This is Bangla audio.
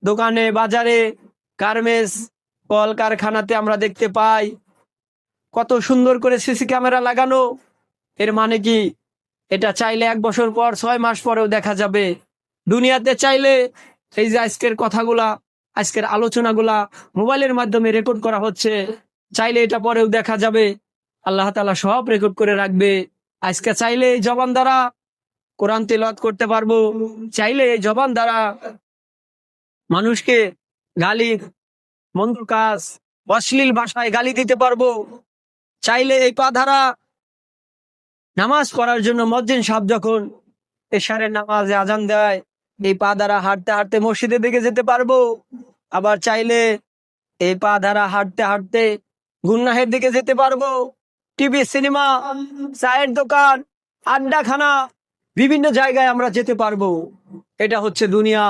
দোকানে, বাজারে, গার্মেন্টস, কলকারখানাতে আমরা দেখতে পাই কত সুন্দর করে সিসি ক্যামেরা লাগানো। এর মানে কি, এটা চাইলে 1 বছর পর, 6 মাস পরেও দেখা যাবে। দুনিয়াতে চাইলে এই যে আজকের কথাগুলা, আজকের আলোচনাগুলা মোবাইলের মাধ্যমে রেকর্ড করা হচ্ছে, চাইলে এটা পরেও দেখা যাবে। আল্লাহ তাআলা সব রেকর্ড করে রাখবে। আজকে চাইলে এই জবান দ্বারা কোরআন তেলাওয়াত করতে পারবো, চাইলে এই জবান দ্বারা মানুষকে গালি, মন্দ কাজ, অশ্লীল ভাষায় গালি দিতে পারবো, চাইলে এই পা দ্বারা নামাজ পড়ার জন্য মুয়াজ্জিন সাহেব যখন এশারের নামাজে আজান দেয়, এই পা দ্বারা হাঁটতে হাঁটতে মসজিদের দিকে যেতে পারবো। আবার চাইলে এই পা দ্বারা হাঁটতে হাঁটতে গুনাহের দিকে যেতে পারবো। টিভি, সিনেমা, চায়ের দোকান, আড্ডাখানা, বিভিন্ন জায়গায় আমরা যেতে পারবো। এটা হচ্ছে দুনিয়া।